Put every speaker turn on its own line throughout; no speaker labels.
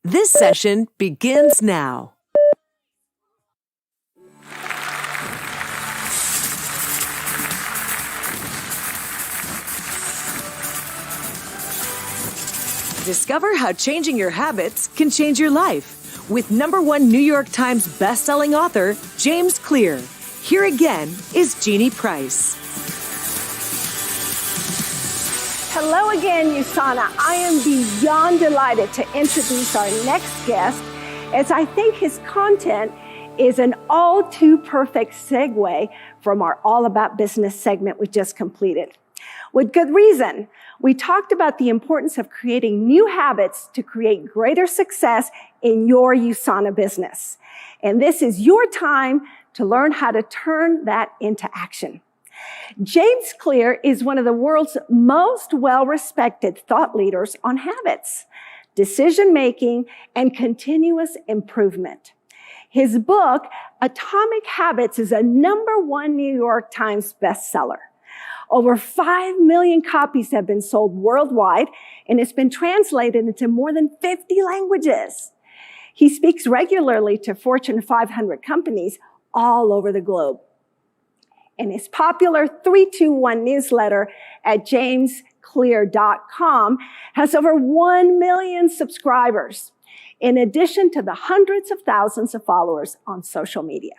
This session begins now. Discover how changing your habits can change your life with #1 New York Times bestselling author James Clear. Here again is Jeannie Price.
Hello again, USANA. I am beyond delighted to introduce our next guest, as I think his content is an all too perfect segue from our All About Business segment we just completed. With good reason. We talked about the importance of creating new habits to create greater success in your USANA business. And this is your time to learn how to turn that into action. James Clear is one of the world's most well-respected thought leaders on habits, decision-making, and continuous improvement. His book, Atomic Habits, is a #1 New York Times bestseller. Over 5 million copies have been sold worldwide, and it's been translated into more than 50 languages. He speaks regularly to Fortune 500 companies all over the globe. And his popular 321 newsletter at jamesclear.com has over 1 million subscribers, in addition to the hundreds of thousands of followers on social media.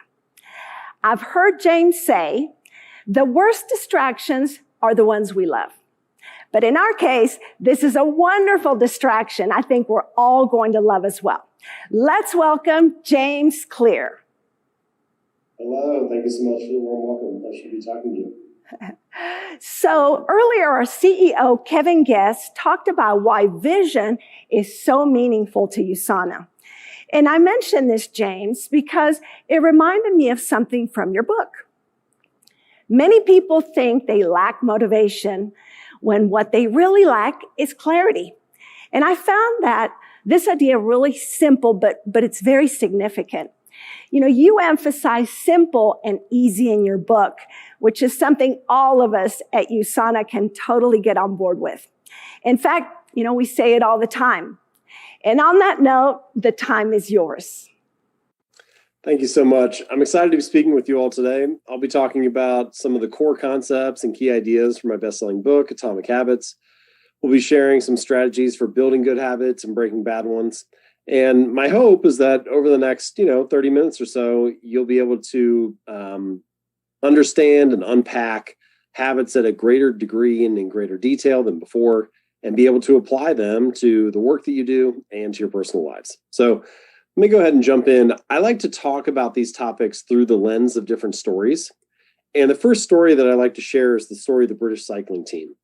I've heard James say, the worst distractions are the ones we love. But in our case, this is a wonderful distraction I think we're all going to love as well. Let's welcome James Clear.
Hello, thank you so much for the warm welcome. Pleasure to be talking to you.
So earlier, our CEO, Kevin Guest, talked about why vision is so meaningful to USANA. And I mentioned this, James, because it reminded me of something from your book. Many people think they lack motivation when what they really lack is clarity. And I found that this idea really simple, but it's very significant. You know, you emphasize simple and easy in your book, which is something all of us at USANA can totally get on board with. In fact, you know, we say it all the time. And on that note, the time is yours.
Thank you so much. I'm excited to be speaking with you all today. I'll be talking about some of the core concepts and key ideas from my best-selling book, Atomic Habits. We'll be sharing some strategies for building good habits and breaking bad ones. And my hope is that over the next, 30 minutes or so, you'll be able to understand and unpack habits at a greater degree and in greater detail than before, and be able to apply them to the work that you do and to your personal lives. So let me go ahead and jump in. I like to talk about these topics through the lens of different stories. And the first story that I like to share is the story of the British cycling team.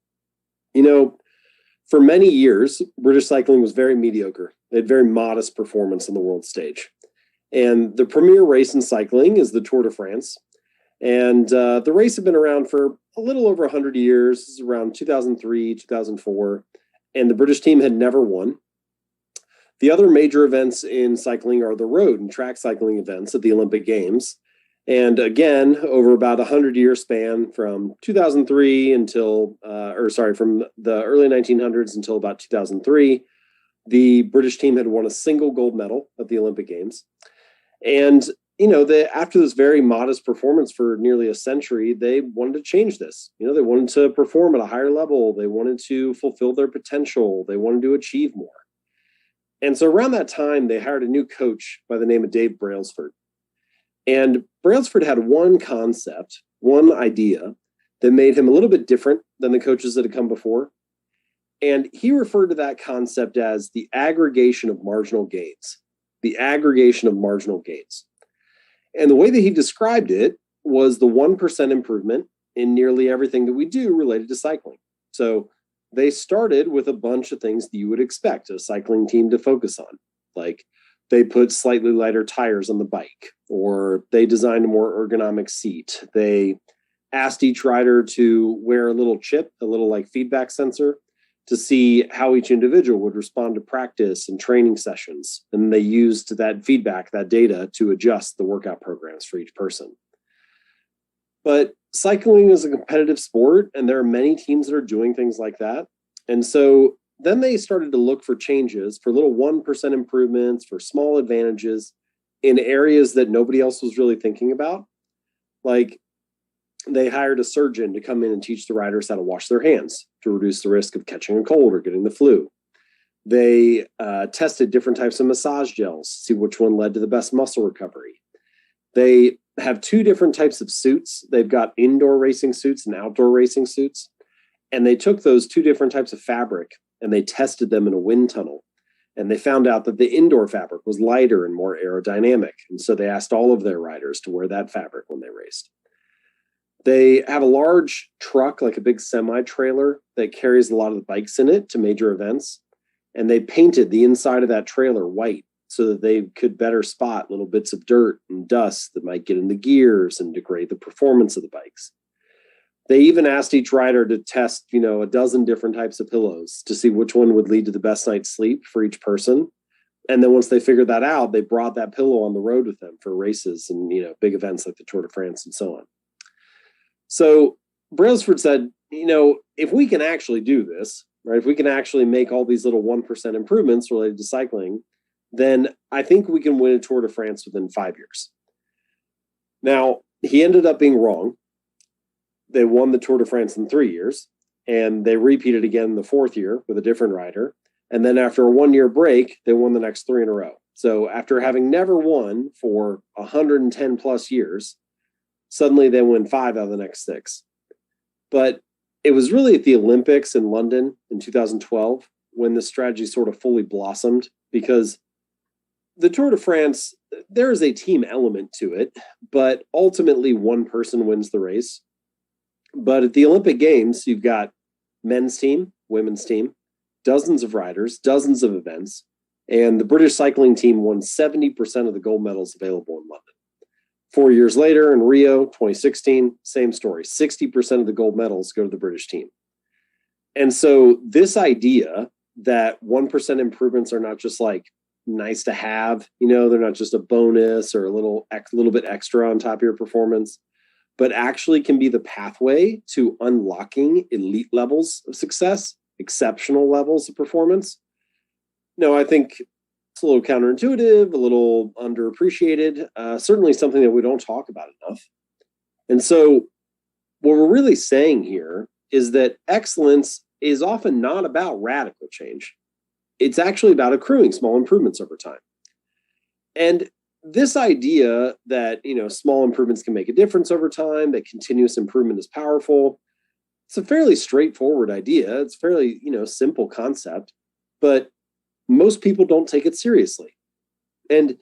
You know, for many years, British cycling was very mediocre. They had very modest performance on the world stage. And the premier race in cycling is the Tour de France. And the race had been around for a little over 100 years. This is around 2003, 2004. And the British team had never won. The other major events in cycling are the road and track cycling events at the Olympic Games. And again, over about a 100-year span from 2003 from the early 1900s until about 2003, the British team had won a single gold medal at the Olympic Games. And, after this very modest performance for nearly a century, they wanted to change this. They wanted to perform at a higher level. They wanted to fulfill their potential. They wanted to achieve more. And so around that time, they hired a new coach by the name of Dave Brailsford. And Brailsford had one concept, one idea that made him a little bit different than the coaches that had come before. And he referred to that concept as the aggregation of marginal gains. The aggregation of marginal gains. And the way that he described it was the 1% improvement in nearly everything that we do related to cycling. So they started with a bunch of things that you would expect a cycling team to focus on, like they put slightly lighter tires on the bike, or they designed a more ergonomic seat. They asked each rider to wear a little chip, a little like feedback sensor, to see how each individual would respond to practice and training sessions. And they used that feedback, that data, to adjust the workout programs for each person. But cycling is a competitive sport, and there are many teams that are doing things like that. And so then they started to look for changes, for little 1% improvements, for small advantages in areas that nobody else was really thinking about. Like they hired a surgeon to come in and teach the riders how to wash their hands to reduce the risk of catching a cold or getting the flu. They tested different types of massage gels, see which one led to the best muscle recovery. They have two different types of suits. They've got indoor racing suits and outdoor racing suits. And they took those two different types of fabric and they tested them in a wind tunnel. And they found out that the indoor fabric was lighter and more aerodynamic. And so they asked all of their riders to wear that fabric when they raced. They have a large truck, like a big semi-trailer that carries a lot of the bikes in it to major events. And they painted the inside of that trailer white so that they could better spot little bits of dirt and dust that might get in the gears and degrade the performance of the bikes. They even asked each rider to test, a dozen different types of pillows to see which one would lead to the best night's sleep for each person. And then once they figured that out, they brought that pillow on the road with them for races and, big events like the Tour de France and so on. So Brailsford said, if we can actually do this, right, if we can actually make all these little 1% improvements related to cycling, then I think we can win a Tour de France within 5 years. Now, he ended up being wrong. They won the Tour de France in 3 years, and they repeated again the fourth year with a different rider. And then after a 1 year break, they won the next three in a row. So after having never won for 110 plus years, suddenly they win 5 out of the next 6. But it was really at the Olympics in London in 2012 when the strategy sort of fully blossomed, because the Tour de France, there is a team element to it, but ultimately one person wins the race. But at the Olympic Games, you've got men's team, women's team, dozens of riders, dozens of events, and the British cycling team won 70% of the gold medals available in London. 4 years later in Rio, 2016, same story. 60% of the gold medals go to the British team. And so this idea that 1% improvements are not just like nice to have, they're not just a bonus or a little bit extra on top of your performance, but actually can be the pathway to unlocking elite levels of success, exceptional levels of performance. No, I think it's a little counterintuitive, a little underappreciated, certainly something that we don't talk about enough. And so what we're really saying here is that excellence is often not about radical change. It's actually about accruing small improvements over time. And this idea that, small improvements can make a difference over time, that continuous improvement is powerful, it's a fairly straightforward idea. It's fairly, simple concept, but most people don't take it seriously. And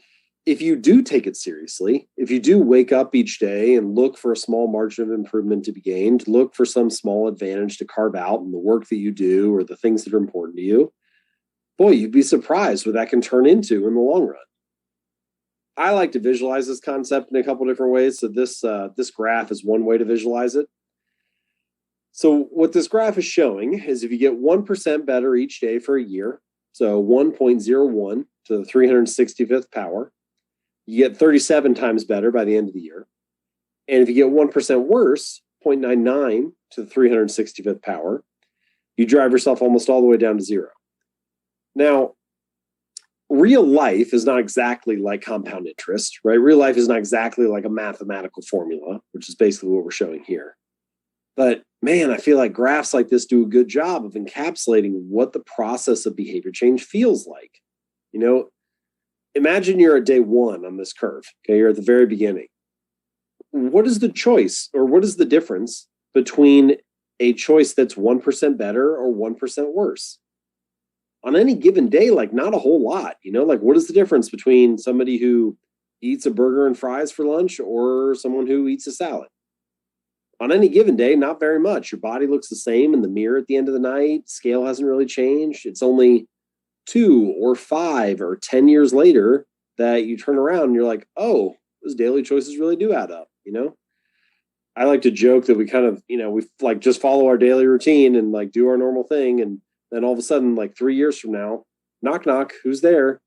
if you do take it seriously, if you do wake up each day and look for a small margin of improvement to be gained, look for some small advantage to carve out in the work that you do or the things that are important to you, boy, you'd be surprised what that can turn into in the long run. I like to visualize this concept in a couple different ways. So this graph is one way to visualize it. So what this graph is showing is if you get 1% better each day for a year, so 1.01 to the 365th power, you get 37 times better by the end of the year. And if you get 1% worse, 0.99 to the 365th power, you drive yourself almost all the way down to zero. Now, real life is not exactly like compound interest, right? Real life is not exactly like a mathematical formula, which is basically what we're showing here. But man, I feel like graphs like this do a good job of encapsulating what the process of behavior change feels like. Imagine you're at day 1 on this curve. Okay, you're at the very beginning. What is the choice, or what is the difference between a choice that's 1% better or 1% worse? On any given day, like not a whole lot, like what is the difference between somebody who eats a burger and fries for lunch or someone who eats a salad? On any given day, not very much. Your body looks the same in the mirror at the end of the night. Scale hasn't really changed. It's only 2 or 5 or 10 years later that you turn around and you're like, oh, those daily choices really do add up. I like to joke that we kind of, we like just follow our daily routine and like do our normal thing. And then all of a sudden, like 3 years from now, knock, knock, who's there?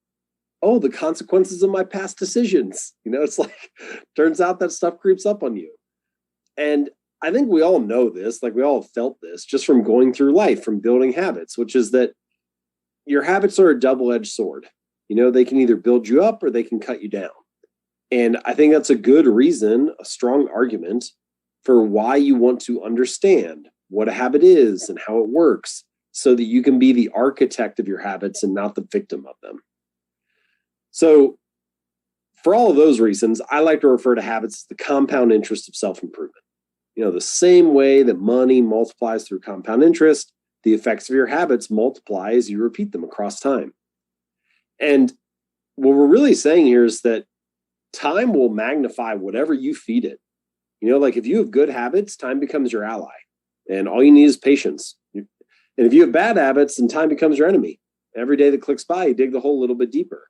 Oh, the consequences of my past decisions. It's like, turns out that stuff creeps up on you. And I think we all know this, like we all felt this just from going through life, from building habits, which is that your habits are a double-edged sword. They can either build you up or they can cut you down. And I think that's a good reason, a strong argument for why you want to understand what a habit is and how it works so that you can be the architect of your habits and not the victim of them. So for all of those reasons, I like to refer to habits as the compound interest of self-improvement. The same way that money multiplies through compound interest, the effects of your habits multiply as you repeat them across time. And what we're really saying here is that time will magnify whatever you feed it. Like if you have good habits, time becomes your ally. And all you need is patience. And if you have bad habits, then time becomes your enemy. Every day that clicks by, you dig the hole a little bit deeper.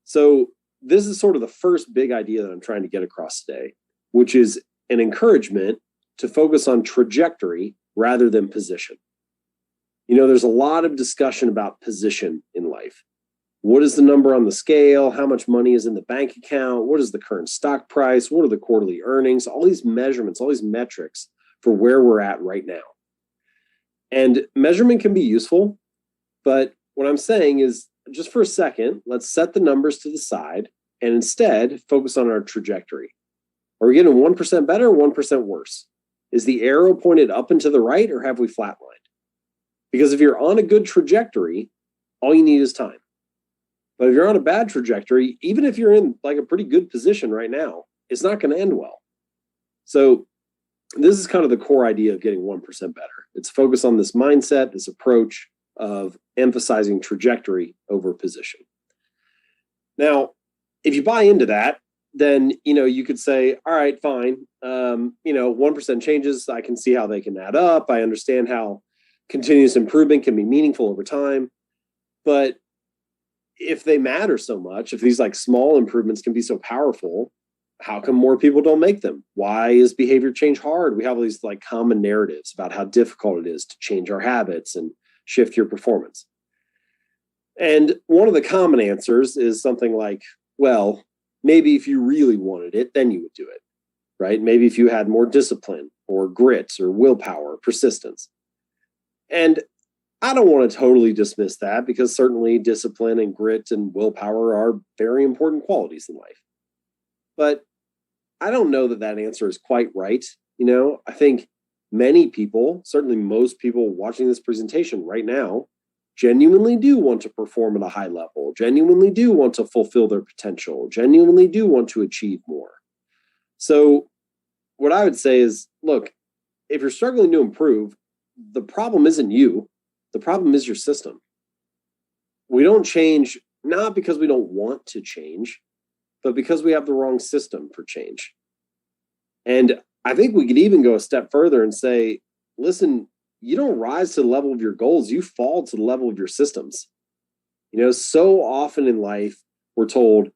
So this is sort of the first big idea that I'm trying to get across today, which is an encouragement to focus on trajectory rather than position. There's a lot of discussion about position in life. What is the number on the scale? How much money is in the bank account? What is the current stock price? What are the quarterly earnings? All these measurements, all these metrics for where we're at right now. And measurement can be useful, but what I'm saying is just for a second, let's set the numbers to the side and instead focus on our trajectory. Are we getting 1% better or 1% worse? Is the arrow pointed up and to the right or have we flatlined? Because if you're on a good trajectory, all you need is time. But if you're on a bad trajectory, even if you're in like a pretty good position right now, it's not going to end well. So this is kind of the core idea of getting 1% better. It's focus on this mindset, this approach of emphasizing trajectory over position. Now, if you buy into that, then, you could say, all right, fine. 1% changes, I can see how they can add up. I understand how continuous improvement can be meaningful over time. But if they matter so much, if these like small improvements can be so powerful, how come more people don't make them? Why is behavior change hard? We have all these like common narratives about how difficult it is to change our habits and shift your performance. And one of the common answers is something like, well, maybe if you really wanted it, then you would do it, right? Maybe if you had more discipline or grit or willpower, persistence. And I don't want to totally dismiss that because certainly discipline and grit and willpower are very important qualities in life. But I don't know that that answer is quite right. I think many people, certainly most people watching this presentation right now, genuinely do want to perform at a high level, genuinely do want to fulfill their potential, genuinely do want to achieve more. So what I would say is, look, if you're struggling to improve, the problem isn't you. The problem is your system. We don't change, not because we don't want to change, but because we have the wrong system for change. And I think we could even go a step further and say, listen, you don't rise to the level of your goals, you fall to the level of your systems. So often in life, we're told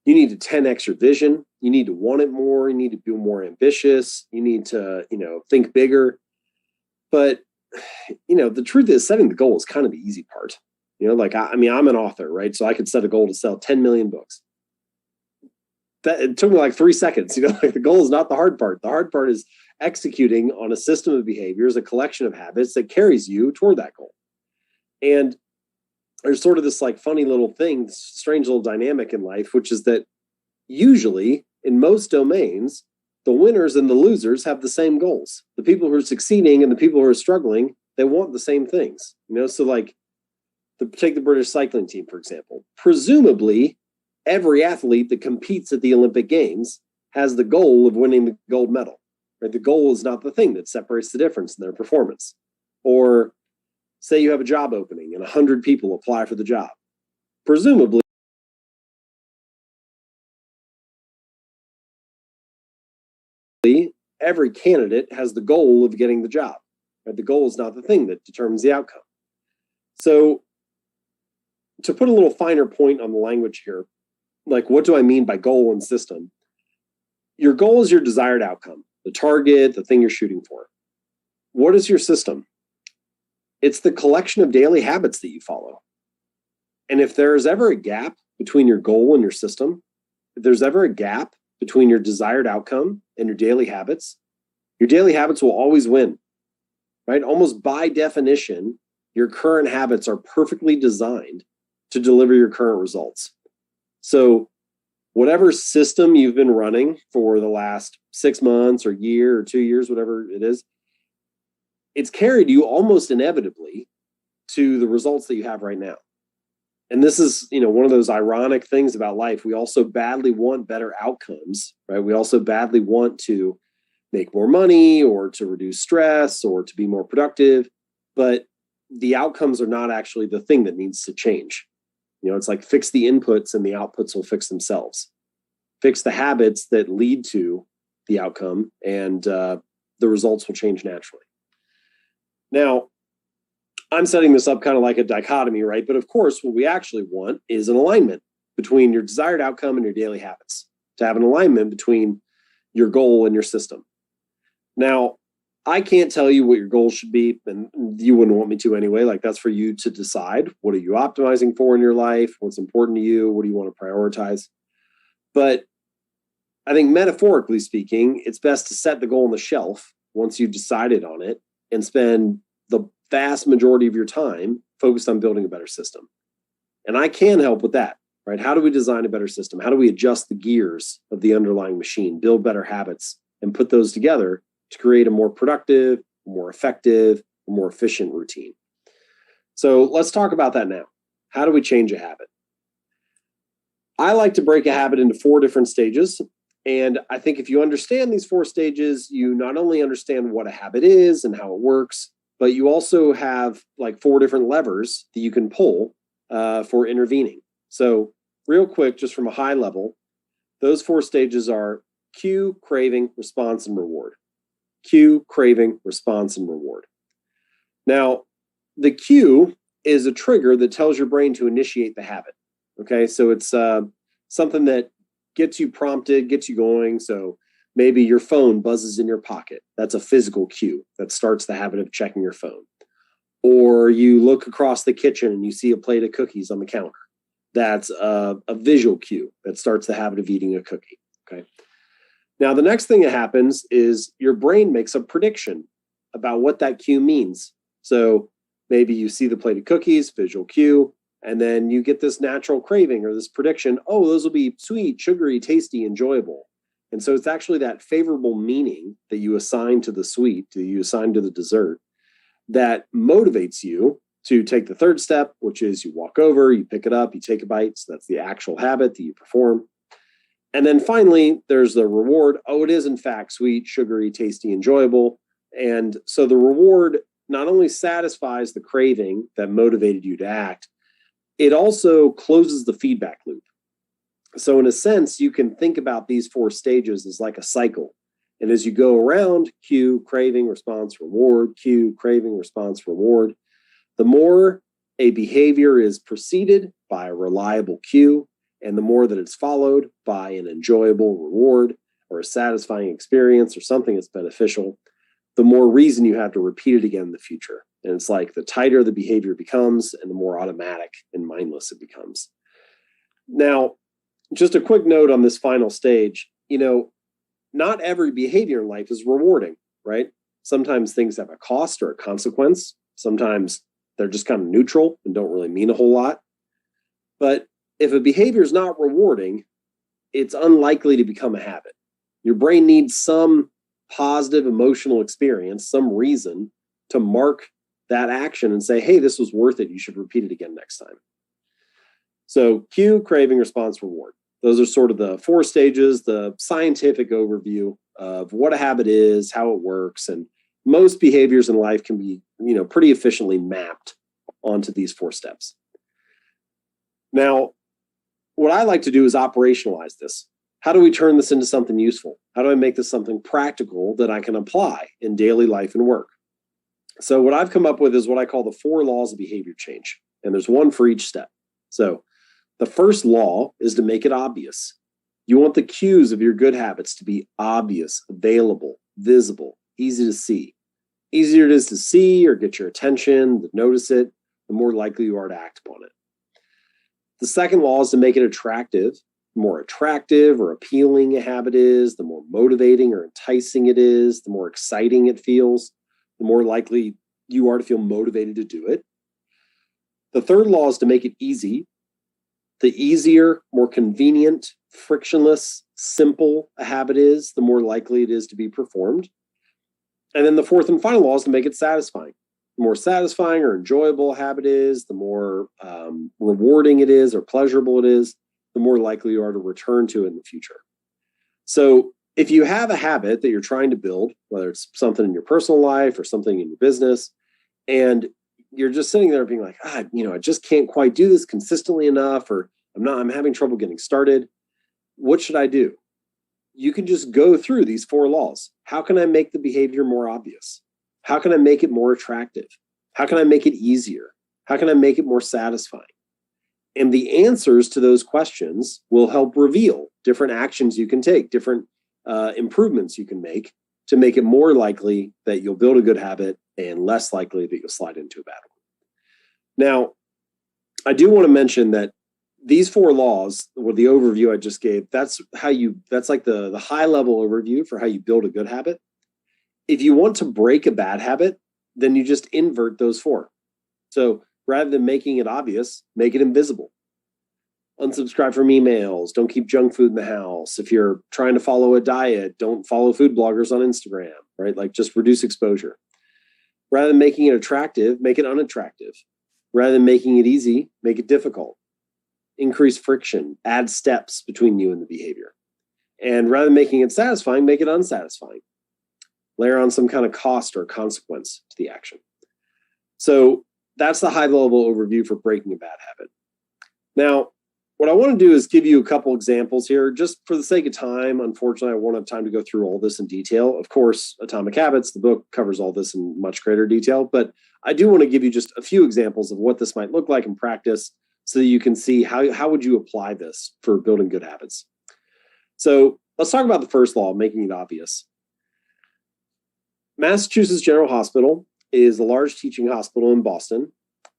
you need to 10x your vision, you need to want it more, you need to be more ambitious, you need to, think bigger. But the truth is setting the goal is kind of the easy part. I'm an author, right? So I could set a goal to sell 10 million books. It took me like 3 seconds. The goal is not the hard part. The hard part is executing on a system of behaviors, a collection of habits that carries you toward that goal. And there's sort of this like funny little thing, strange little dynamic in life, which is that usually in most domains, the winners and the losers have the same goals. The people who are succeeding and the people who are struggling, they want the same things. So like take the British cycling team, for example. Presumably, every athlete that competes at the Olympic Games has the goal of winning the gold medal. Right? The goal is not the thing that separates the difference in their performance. Or say you have a job opening and 100 people apply for the job. Presumably, every candidate has the goal of getting the job. Right? The goal is not the thing that determines the outcome. So to put a little finer point on the language here, like what do I mean by goal and system? Your goal is your desired outcome, the target, the thing you're shooting for. What is your system? It's the collection of daily habits that you follow. And if there's ever a gap between your goal and your system, if there's ever a gap between your desired outcome and your daily habits will always win, right? Almost by definition, your current habits are perfectly designed to deliver your current results. So whatever system you've been running for the last 6 months or year or 2 years, whatever it is, it's carried you almost inevitably to the results that you have right now. And this is, one of those ironic things about life. We also badly want better outcomes, right? We also badly want to make more money or to reduce stress or to be more productive, but the outcomes are not actually the thing that needs to change. It's like fix the inputs and the outputs will fix themselves. Fix the habits that lead to the outcome and the results will change naturally. Now, I'm setting this up kind of like a dichotomy, right? But of course, what we actually want is an alignment between your desired outcome and your daily habits, to have an alignment between your goal and your system. Now, I can't tell you what your goals should be, and you wouldn't want me to anyway. Like, that's for you to decide. What are you optimizing for in your life? What's important to you? What do you want to prioritize? But I think metaphorically speaking, it's best to set the goal on the shelf once you've decided on it and spend the vast majority of your time focused on building a better system. And I can help with that, right? How do we design a better system? How do we adjust the gears of the underlying machine, build better habits, and put those together to create a more productive, more effective, more efficient routine? So let's talk about that now. How do we change a habit? I like to break a habit into 4 different stages. And I think if you understand these 4 stages, you not only understand what a habit is and how it works, but you also have like 4 different levers that you can pull for intervening. So real quick, just from a high level, those 4 stages are cue, craving, response, and reward. Cue, craving, response, and reward. Now, the cue is a trigger that tells your brain to initiate the habit. Okay, so it's something that gets you prompted, gets you going. So maybe your phone buzzes in your pocket. That's a physical cue that starts the habit of checking your phone. Or you look across the kitchen and you see a plate of cookies on the counter. That's a visual cue that starts the habit of eating a cookie. Okay. Now, the next thing that happens is your brain makes a prediction about what that cue means. So maybe you see the plate of cookies, visual cue, and then you get this natural craving or this prediction, oh, those will be sweet, sugary, tasty, enjoyable. And so it's actually that favorable meaning that you assign to the sweet, that you assign to the dessert, that motivates you to take the third step, which is you walk over, you pick it up, you take a bite. So that's the actual habit that you perform. And then finally, there's the reward. Oh, it is in fact sweet, sugary, tasty, enjoyable. And so the reward not only satisfies the craving that motivated you to act, it also closes the feedback loop. So in a sense, you can think about these 4 stages as like a cycle. And as you go around, cue, craving, response, reward, cue, craving, response, reward, the more a behavior is preceded by a reliable cue, and the more that it's followed by an enjoyable reward or a satisfying experience or something that's beneficial, the more reason you have to repeat it again in the future. And it's like the tighter the behavior becomes and the more automatic and mindless it becomes. Now, just a quick note on this final stage, not every behavior in life is rewarding, right? Sometimes things have a cost or a consequence. Sometimes they're just kind of neutral and don't really mean a whole lot. But if a behavior is not rewarding, it's unlikely to become a habit. Your brain needs some positive emotional experience, some reason to mark that action and say, hey, this was worth it. You should repeat it again next time. So cue, craving, response, reward. Those are sort of the 4 stages, the scientific overview of what a habit is, how it works. And most behaviors in life can be, pretty efficiently mapped onto these 4 steps. Now, what I like to do is operationalize this. How do we turn this into something useful? How do I make this something practical that I can apply in daily life and work? So what I've come up with is what I call the 4 laws of behavior change. And there's one for each step. So the first law is to make it obvious. You want the cues of your good habits to be obvious, available, visible, easy to see. Easier it is to see or get your attention, to notice it, the more likely you are to act upon it. The second law is to make it attractive. The more attractive or appealing a habit is, the more motivating or enticing it is, the more exciting it feels, the more likely you are to feel motivated to do it. The third law is to make it easy. The easier, more convenient, frictionless, simple a habit is, the more likely it is to be performed. And then the fourth and final law is to make it satisfying. The more satisfying or enjoyable a habit is, the more rewarding it is or pleasurable it is, the more likely you are to return to it in the future. So if you have a habit that you're trying to build, whether it's something in your personal life or something in your business, and you're just sitting there being like, I just can't quite do this consistently enough, or I'm having trouble getting started. What should I do? You can just go through these 4 laws. How can I make the behavior more obvious? How can I make it more attractive? How can I make it easier? How can I make it more satisfying? And the answers to those questions will help reveal different actions you can take, different improvements you can make to make it more likely that you'll build a good habit and less likely that you'll slide into a bad one. Now, I do want to mention that these 4 laws, with the overview I just gave, that's like the high level overview for how you build a good habit. If you want to break a bad habit, then you just invert those 4. So rather than making it obvious, make it invisible. Unsubscribe from emails. Don't keep junk food in the house. If you're trying to follow a diet, don't follow food bloggers on Instagram, right? Like, just reduce exposure. Rather than making it attractive, make it unattractive. Rather than making it easy, make it difficult. Increase friction, add steps between you and the behavior. And rather than making it satisfying, make it unsatisfying. Layer on some kind of cost or consequence to the action. So that's the high level overview for breaking a bad habit. Now, what I want to do is give you a couple examples here, just for the sake of time. Unfortunately, I won't have time to go through all this in detail. Of course, Atomic Habits, the book, covers all this in much greater detail, but I do want to give you just a few examples of what this might look like in practice so that you can see how would you apply this for building good habits. So let's talk about the first law, making it obvious. Massachusetts General Hospital is a large teaching hospital in Boston.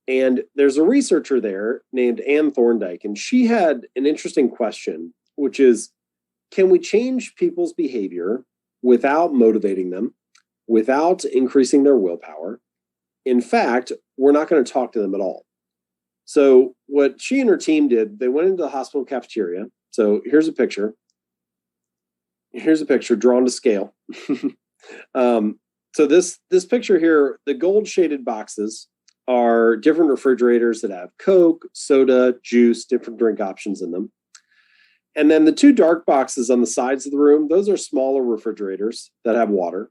And there's a researcher there named Anne Thorndike, and she had an interesting question, which is, can we change people's behavior without motivating them, without increasing their willpower? In fact, we're not going to talk to them at all. So what she and her team did, they went into the hospital cafeteria. So here's a picture. Here's a picture drawn to scale. So this picture here, the gold shaded boxes are different refrigerators that have Coke, soda, juice, different drink options in them. And then the 2 dark boxes on the sides of the room, those are smaller refrigerators that have water.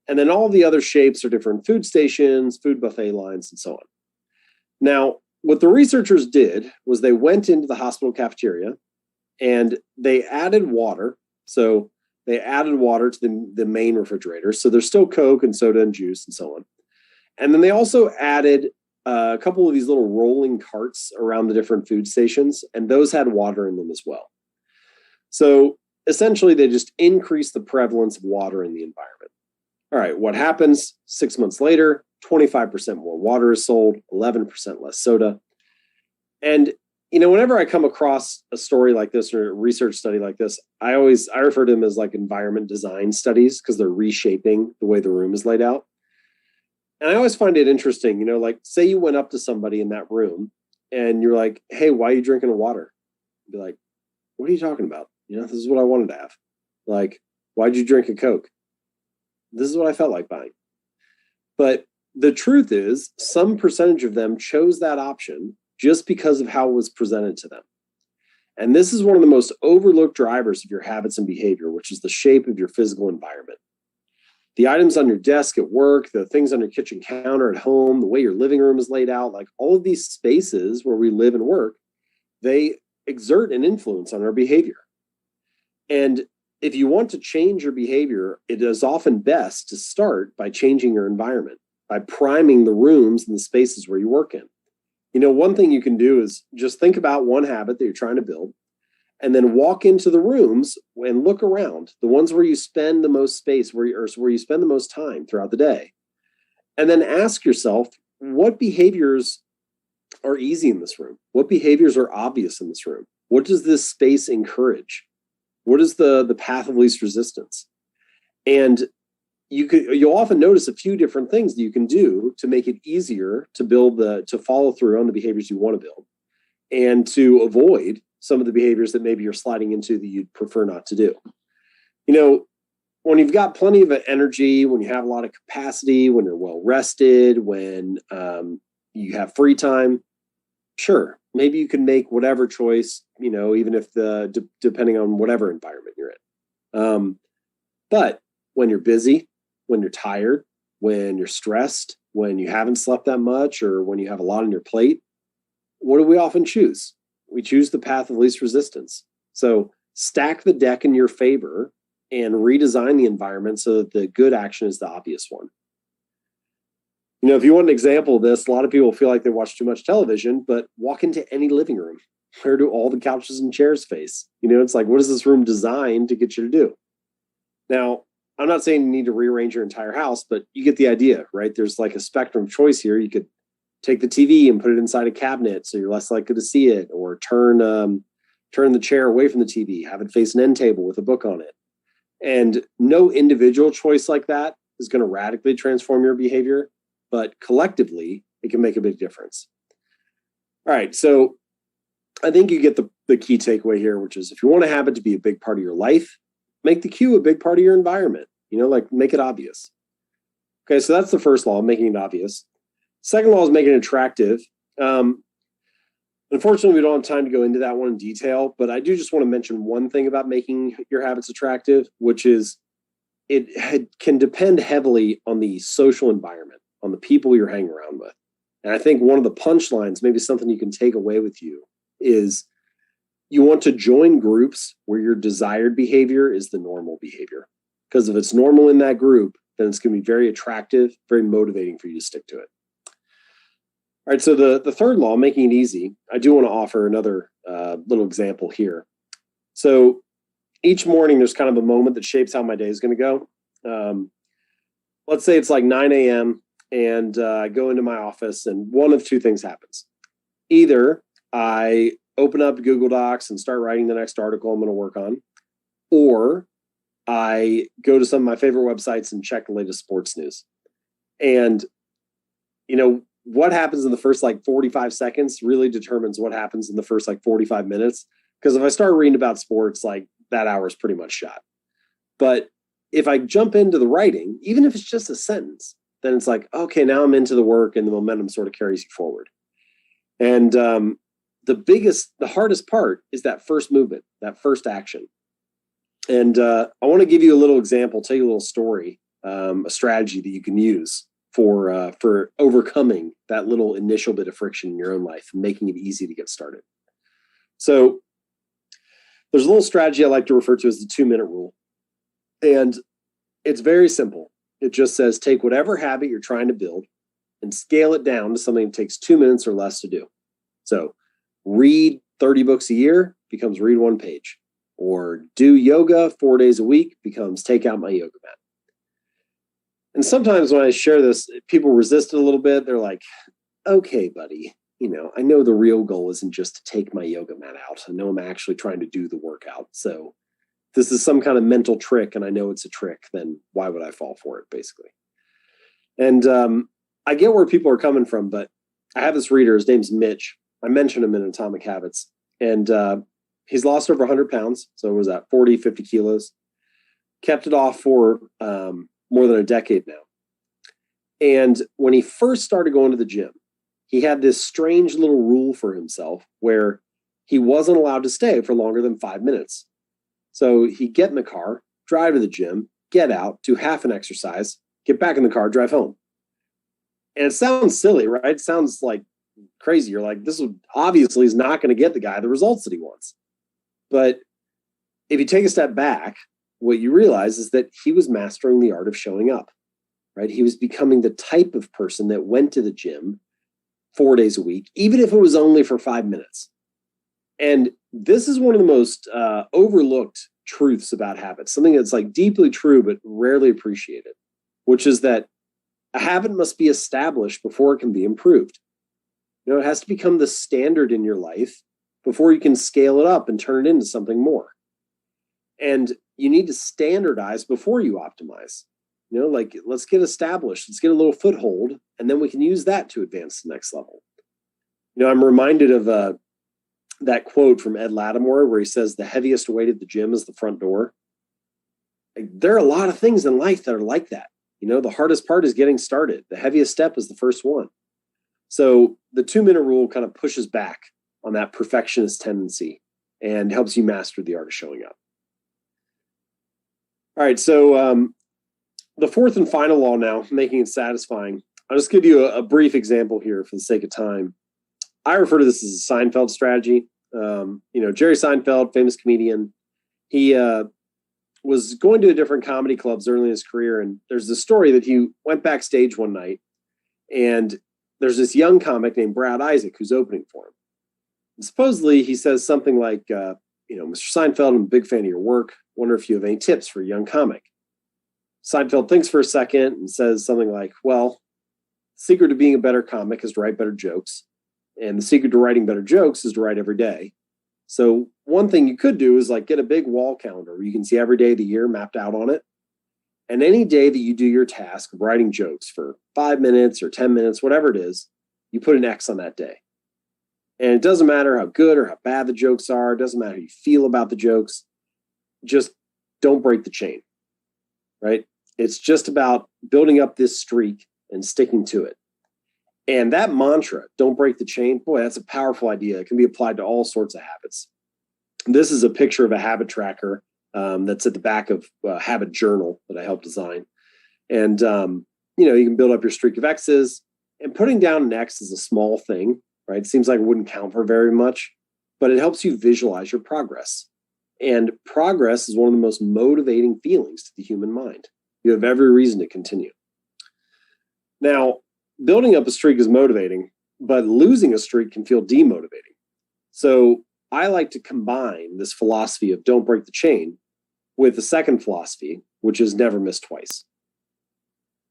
And then all the other shapes are different food stations, food buffet lines, and so on. Now, what the researchers did was they went into the hospital cafeteria and they added water. So they added water to the main refrigerator. So there's still Coke and soda and juice and so on. And then they also added a couple of these little rolling carts around the different food stations, and those had water in them as well. So essentially, they just increased the prevalence of water in the environment. All right, what happens 6 months later? 25% more water is sold, 11% less soda. And, whenever I come across a story like this or a research study like this, I refer to them as like environment design studies because they're reshaping the way the room is laid out. And I always find it interesting, like, say you went up to somebody in that room and you're like, hey, why are you drinking water? You'd be like, what are you talking about? This is what I wanted to have. Like, why'd you drink a Coke? This is what I felt like buying. But the truth is, some percentage of them chose that option just because of how it was presented to them. And this is one of the most overlooked drivers of your habits and behavior, which is the shape of your physical environment. The items on your desk at work, the things on your kitchen counter at home, the way your living room is laid out, like all of these spaces where we live and work, they exert an influence on our behavior. And if you want to change your behavior, it is often best to start by changing your environment, by priming the rooms and the spaces where you work in. One thing you can do is just think about one habit that you're trying to build, and then walk into the rooms and look around, the ones where you spend the most space, where you spend the most time throughout the day. And then ask yourself, what behaviors are easy in this room? What behaviors are obvious in this room? What does this space encourage? What is the path of least resistance? And you'll often notice a few different things that you can do to make it easier to follow through on the behaviors you want to build and to avoid some of the behaviors that maybe you're sliding into that you'd prefer not to do. When you've got plenty of energy, when you have a lot of capacity, when you're well rested, when you have free time, sure, maybe you can make whatever choice, even if depending on whatever environment you're in. But when you're busy, when you're tired, when you're stressed, when you haven't slept that much, or when you have a lot on your plate, what do we often choose? We choose the path of least resistance. So stack the deck in your favor and redesign the environment so that the good action is the obvious one. If you want an example of this, a lot of people feel like they watch too much television, but walk into any living room. Where do all the couches and chairs face? It's like, what is this room designed to get you to do? Now, I'm not saying you need to rearrange your entire house, but you get the idea, right? There's like a spectrum of choice here. You could take the TV and put it inside a cabinet so you're less likely to see it, or turn the chair away from the TV, have it face an end table with a book on it. And no individual choice like that is going to radically transform your behavior, but collectively, it can make a big difference. All right, so I think you get the key takeaway here, which is if you want a habit to be a big part of your life, make the cue a big part of your environment, make it obvious. Okay, so that's the first law, making it obvious. Second law is making it attractive. Unfortunately, we don't have time to go into that one in detail, but I do just want to mention one thing about making your habits attractive, which is it can depend heavily on the social environment, on the people you're hanging around with. And I think one of the punchlines, maybe something you can take away with you, is you want to join groups where your desired behavior is the normal behavior. Because if it's normal in that group, then it's going to be very attractive, very motivating for you to stick to it. All right, so the third law, making it easy, I do want to offer another little example here. So each morning, there's kind of a moment that shapes how my day is going to go. Let's say it's like 9 a.m. and I go into my office and one of two things happens. Either I open up Google Docs and start writing the next article I'm going to work on, or I go to some of my favorite websites and check the latest sports news. And, what happens in the first 45 seconds really determines what happens in the first 45 minutes. Because if I start reading about sports, that hour is pretty much shot. But if I jump into the writing, even if it's just a sentence, then it's okay, now I'm into the work and the momentum sort of carries you forward. And the hardest part is that first movement, that first action. And I want to give you a little example, tell you a little story, a strategy that you can use for overcoming that little initial bit of friction in your own life and making it easy to get started. So there's a little strategy I like to refer to as the 2-minute rule. And it's very simple. It just says, take whatever habit you're trying to build and scale it down to something that takes 2 minutes or less to do. So read 30 books a year becomes read 1 page, or do yoga 4 days a week becomes take out my yoga mat. And sometimes when I share this, people resist it a little bit. They're like, okay, buddy, I know the real goal isn't just to take my yoga mat out. I know I'm actually trying to do the workout. So if this is some kind of mental trick and I know it's a trick, then why would I fall for it, basically? And I get where people are coming from, but I have this reader. His name's Mitch. I mentioned him in Atomic Habits. And he's lost over 100 pounds. So what was that, 40, 50 kilos? Kept it off for more than a decade now. And when he first started going to the gym, he had this strange little rule for himself where he wasn't allowed to stay for longer than 5 minutes. So he'd get in the car, drive to the gym, get out, do half an exercise, get back in the car, drive home. And it sounds silly, right? It sounds like crazy. You're like, this obviously is not going to get the guy the results that he wants. But if you take a step back, what you realize is that he was mastering the art of showing up, right? He was becoming the type of person that went to the gym 4 days a week, even if it was only for 5 minutes. And this is one of the most overlooked truths about habits, something that's deeply true, but rarely appreciated, which is that a habit must be established before it can be improved. It has to become the standard in your life before you can scale it up and turn it into something more. And you need to standardize before you optimize. Like let's get established, let's get a little foothold, and then we can use that to advance to the next level. I'm reminded of that quote from Ed Lattimore where he says the heaviest weight at the gym is the front door. There are a lot of things in life that are like that. The hardest part is getting started. The heaviest step is the first one. So the 2-minute rule kind of pushes back on that perfectionist tendency and helps you master the art of showing up. All right, so the fourth and final law now, making it satisfying. I'll just give you a brief example here for the sake of time. I refer to this as a Seinfeld strategy. Jerry Seinfeld, famous comedian, he was going to different comedy clubs early in his career. And there's this story that he went backstage one night and there's this young comic named Brad Isaac who's opening for him. And supposedly he says something like, Mr. Seinfeld, I'm a big fan of your work. Wonder if you have any tips for a young comic. Seinfeld thinks for a second and says something like, well, the secret to being a better comic is to write better jokes. And the secret to writing better jokes is to write every day. So one thing you could do is like get a big wall calendar where you can see every day of the year mapped out on it. And any day that you do your task of writing jokes for 5 minutes or 10 minutes, whatever it is, you put an X on that day. And it doesn't matter how good or how bad the jokes are. It doesn't matter how you feel about the jokes. Just don't break the chain, right? It's just about building up this streak and sticking to it. And that mantra, don't break the chain, boy, that's a powerful idea. It can be applied to all sorts of habits. This is a picture of a habit tracker that's at the back of a habit journal that I helped design. And, you can build up your streak of X's, and putting down an X is a small thing, right? It seems like it wouldn't count for very much, but it helps you visualize your progress. And progress is one of the most motivating feelings to the human mind. You have every reason to continue. Now, building up a streak is motivating, but losing a streak can feel demotivating. So I like to combine this philosophy of don't break the chain with the second philosophy, which is never miss twice.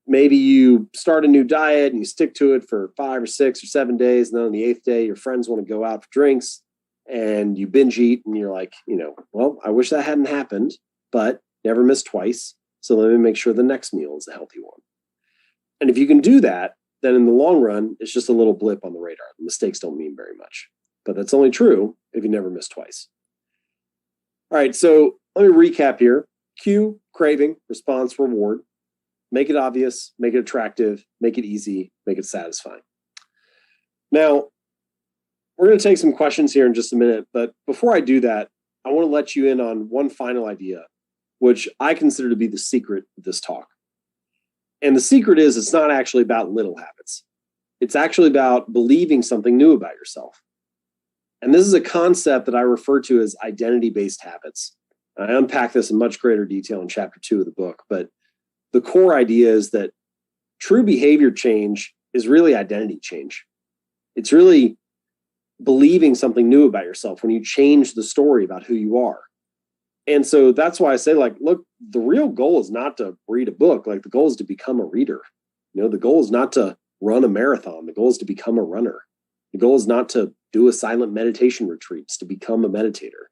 Maybe you start a new diet and you stick to it for 5 or 6 or 7 days. And then on the 8th day, your friends want to go out for drinks and you binge eat and you're like, well, I wish that hadn't happened, but never miss twice. So let me make sure the next meal is a healthy one. And if you can do that, then in the long run, it's just a little blip on the radar. The mistakes don't mean very much. But that's only true if you never miss twice. All right, so let me recap here. Cue, craving, response, reward. Make it obvious, make it attractive, make it easy, make it satisfying. Now, we're going to take some questions here in just a minute. But before I do that, I want to let you in on one final idea, which I consider to be the secret of this talk. And the secret is it's not actually about little habits. It's actually about believing something new about yourself. And this is a concept that I refer to as identity-based habits. I unpack this in much greater detail in chapter 2 of the book, but the core idea is that true behavior change is really identity change. It's really believing something new about yourself when you change the story about who you are. And so that's why I say, look, the real goal is not to read a book. The goal is to become a reader. The goal is not to run a marathon. The goal is to become a runner. The goal is not to do a silent meditation retreats, to become a meditator.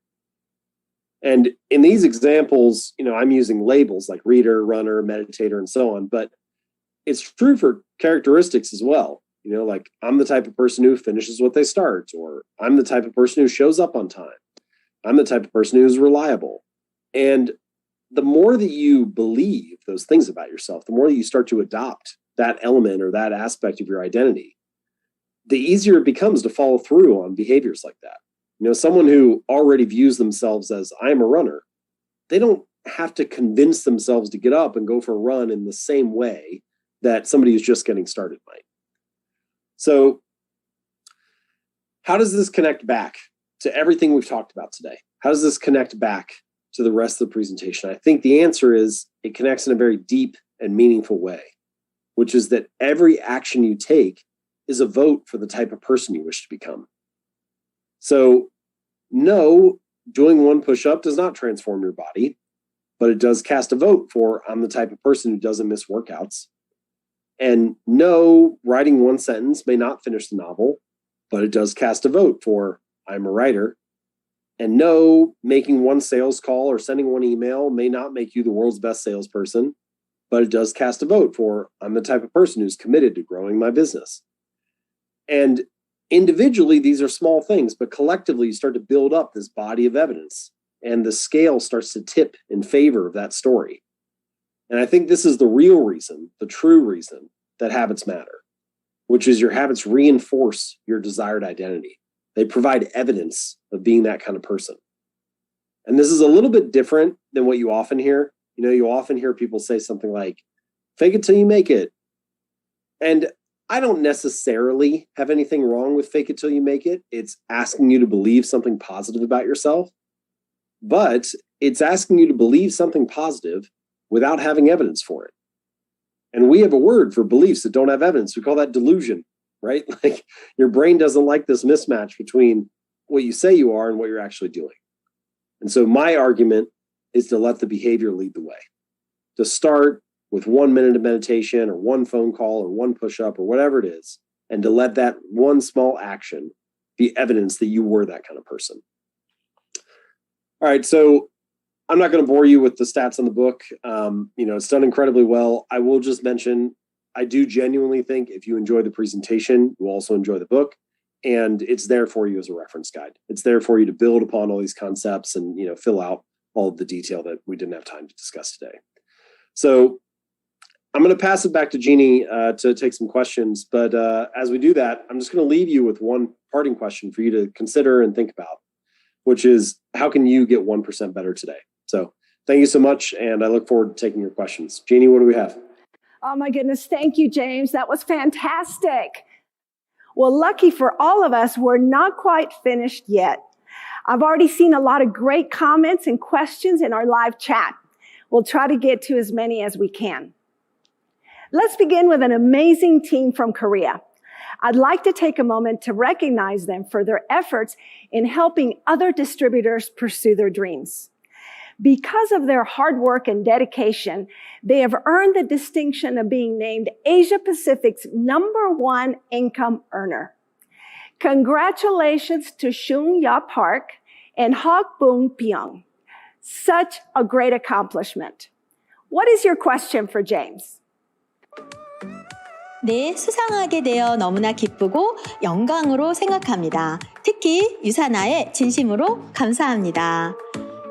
And in these examples, I'm using labels like reader, runner, meditator, and so on, but it's true for characteristics as well. I'm the type of person who finishes what they start, or I'm the type of person who shows up on time. I'm the type of person who's reliable. And the more that you believe those things about yourself, the more that you start to adopt that element or that aspect of your identity, the easier it becomes to follow through on behaviors like that. Someone who already views themselves as I am a runner, they don't have to convince themselves to get up and go for a run in the same way that somebody who's just getting started might. So how does this connect back to everything we've talked about today? How does this connect back to the rest of the presentation? I think the answer is it connects in a very deep and meaningful way, which is that every action you take is a vote for the type of person you wish to become. So no, doing one push-up does not transform your body, but it does cast a vote for I'm the type of person who doesn't miss workouts. And no, writing one sentence may not finish the novel, but it does cast a vote for I'm a writer. And no, making one sales call or sending one email may not make you the world's best salesperson, but it does cast a vote for I'm the type of person who's committed to growing my business. And individually, these are small things, but collectively, you start to build up this body of evidence, and the scale starts to tip in favor of that story. And I think this is the real reason, the true reason that habits matter, which is your habits reinforce your desired identity. They provide evidence of being that kind of person. And this is a little bit different than what you often hear. You often hear people say something like, fake it till you make it. And I don't necessarily have anything wrong with fake it till you make it. It's asking you to believe something positive about yourself. But it's asking you to believe something positive without having evidence for it. And we have a word for beliefs that don't have evidence. We call that delusion, right? Like your brain doesn't like this mismatch between what you say you are and what you're actually doing. And so my argument is to let the behavior lead the way. To start with 1 minute of meditation or one phone call or one push-up or whatever it is, and to let that one small action be evidence that you were that kind of person. All right, so I'm not going to bore you with the stats on the book. It's done incredibly well. I will just mention, I do genuinely think if you enjoy the presentation, you'll also enjoy the book. And it's there for you as a reference guide. It's there for you to build upon all these concepts and, fill out all of the detail that we didn't have time to discuss today. So I'm going to pass it back to Jeannie to take some questions. But as we do that, I'm just going to leave you with one parting question for you to consider and think about, which is how can you get 1% better today? So thank you so much. And I look forward to taking your questions. Jeannie, what do we have?
Oh my goodness. Thank you, James. That was fantastic. Well, lucky for all of us, we're not quite finished yet. I've already seen a lot of great comments and questions in our live chat. We'll try to get to as many as we can. Let's begin with an amazing team from Korea. I'd like to take a moment to recognize them for their efforts in helping other distributors pursue their dreams. Because of their hard work and dedication, they have earned the distinction of being named Asia Pacific's #1 income earner. Congratulations to Shung Ya Park and Hak Bung Pyong. Such a great accomplishment. What is your question for James?
네, 수상하게 되어 너무나 기쁘고 영광으로 생각합니다. 특히 유사나에 진심으로 감사합니다.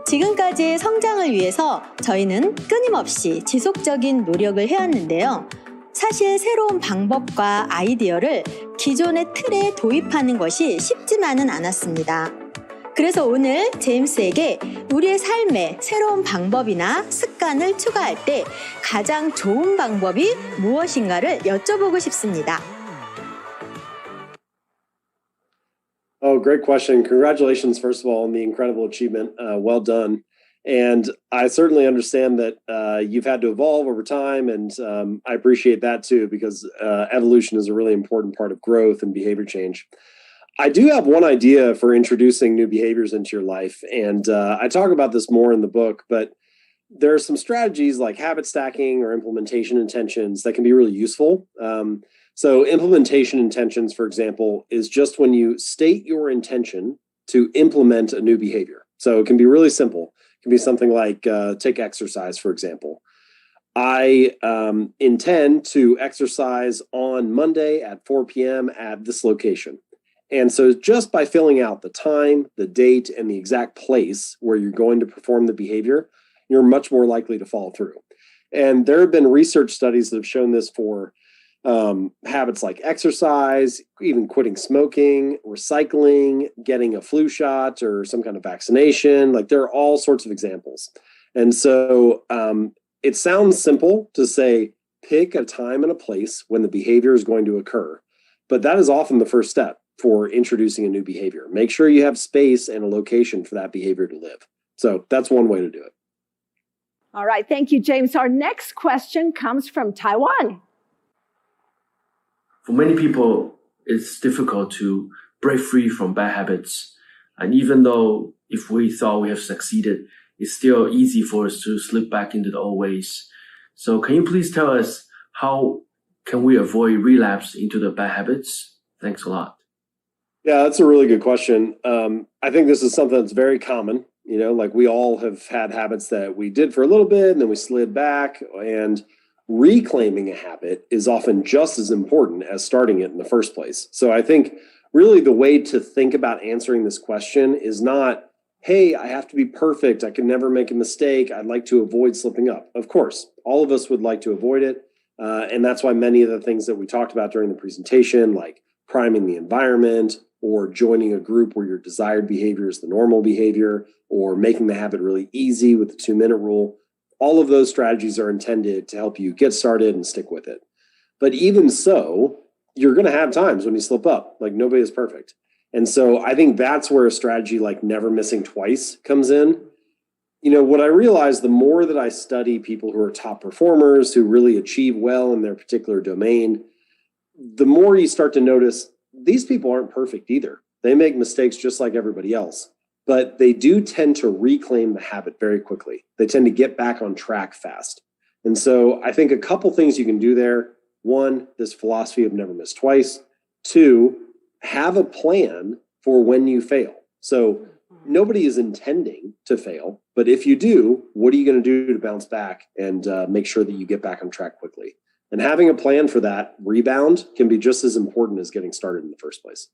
지금까지의 성장을 위해서 저희는 끊임없이 지속적인 노력을 해왔는데요. 사실 새로운 방법과 아이디어를 기존의 틀에 도입하는 것이 쉽지만은 않았습니다. 그래서 오늘 제임스에게 우리의 삶에 새로운 방법이나 습관을 추가할 때 가장 좋은 방법이 무엇인가를 여쭤보고 싶습니다.
Oh, great question. Congratulations, first of all, on the incredible achievement. Well done. And I certainly understand that you've had to evolve over time, and I appreciate that too, because evolution is a really important part of growth and behavior change. I do have one idea for introducing new behaviors into your life, and I talk about this more in the book, but there are some strategies like habit stacking or implementation intentions that can be really useful. So implementation intentions, for example, is just when you state your intention to implement a new behavior. So it can be really simple. It can be something like take exercise, for example. I intend to exercise on Monday at 4 p.m. at this location. And so just by filling out the time, the date, and the exact place where you're going to perform the behavior, you're much more likely to follow through. And there have been research studies that have shown this for habits like exercise, even quitting smoking, recycling, getting a flu shot or some kind of vaccination. Like there are all sorts of examples. And so it sounds simple to say, pick a time and a place when the behavior is going to occur. But that is often the first step for introducing a new behavior. Make sure you have space and a location for that behavior to live. So that's one way to do it.
All right. Thank you, James. Our next question comes from Taiwan.
For many people, it's difficult to break free from bad habits. And even though if we thought we have succeeded, it's still easy for us to slip back into the old ways. So can you please tell us how can we avoid relapse into the bad habits? Thanks a lot.
Yeah, that's a really good question. I think this is something that's very common. Like we all have had habits that we did for a little bit and then we slid back. And reclaiming a habit is often just as important as starting it in the first place. So I think really the way to think about answering this question is not, hey, I have to be perfect. I can never make a mistake. I'd like to avoid slipping up. Of course, all of us would like to avoid it. And that's why many of the things that we talked about during the presentation, like priming the environment or joining a group where your desired behavior is the normal behavior, or making the habit really easy with the 2-minute rule, all of those strategies are intended to help you get started and stick with it. But even so, you're going to have times when you slip up. Like, nobody is perfect. And so I think that's where a strategy like never missing twice comes in. You know, what I realize, the more that I study people who are top performers, who really achieve well in their particular domain, the more you start to notice these people aren't perfect either. They make mistakes just like everybody else, but they do tend to reclaim the habit very quickly. They tend to get back on track fast. And so I think a couple things you can do there. One, this philosophy of never miss twice. Two, have a plan for when you fail. So nobody is intending to fail, but if you do, what are you going to do to bounce back and make sure that you get back on track quickly? And having a plan for that rebound can be just as important as getting started in the first place.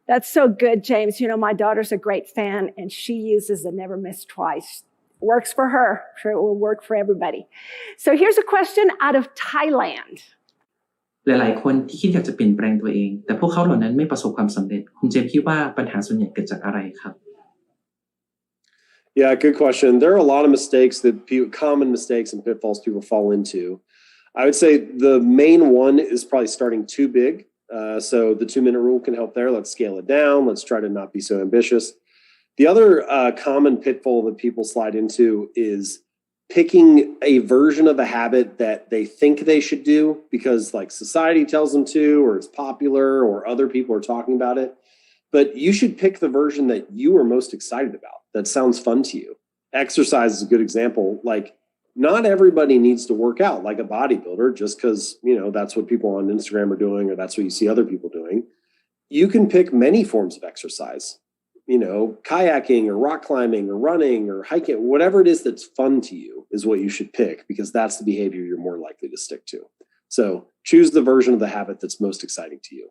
That's so good, James. You know, my daughter's a great fan, and she uses the never miss twice. Works for her. I'm sure it will work for everybody. So here's a question out of Thailand.
หลายๆคนที่คิดอยากจะเปลี่ยนแปลงตัวเองแต่พวกเขาเหล่านั้นไม่ประสบความสำเร็จคุณเจมส์คิดว่าปัญหาส่วนใหญ่เกิดจากอะไรครับ
Yeah, good question. There are a lot of mistakes common mistakes and pitfalls people fall into. I would say the main one is probably starting too big. So the 2-minute rule can help there. Let's scale it down. Let's try to not be so ambitious. The other common pitfall that people slide into is picking a version of a habit that they think they should do because like society tells them to, or it's popular, or other people are talking about it. But you should pick the version that you are most excited about, that sounds fun to you. Exercise is a good example. Like, not everybody needs to work out like a bodybuilder just because, you know, that's what people on Instagram are doing, or that's what you see other people doing. You can pick many forms of exercise, you know, kayaking or rock climbing or running or hiking, whatever it is that's fun to you is what you should pick, because that's the behavior you're more likely to stick to. So choose the version of the habit that's most exciting to you.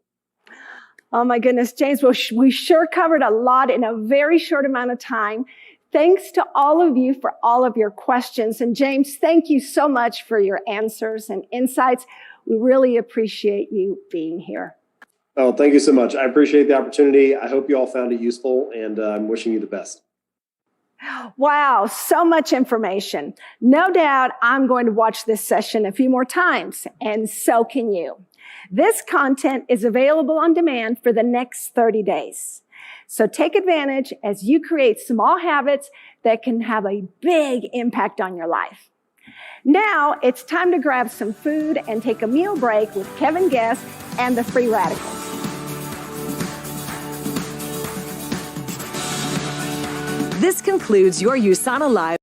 Oh my goodness, James, well, we sure covered a lot in a very short amount of time. Thanks to all of you for all of your questions. And James, thank you so much for your answers and insights. We really appreciate you being here.
Oh, thank you so much. I appreciate the opportunity. I hope you all found it useful, and I'm wishing you the best.
Wow, so much information. No doubt I'm going to watch this session a few more times, and so can you. This content is available on demand for the next 30 days. So take advantage as you create small habits that can have a big impact on your life. Now it's time to grab some food and take a meal break with Kevin Guest and the Free Radicals.
This concludes your USANA Live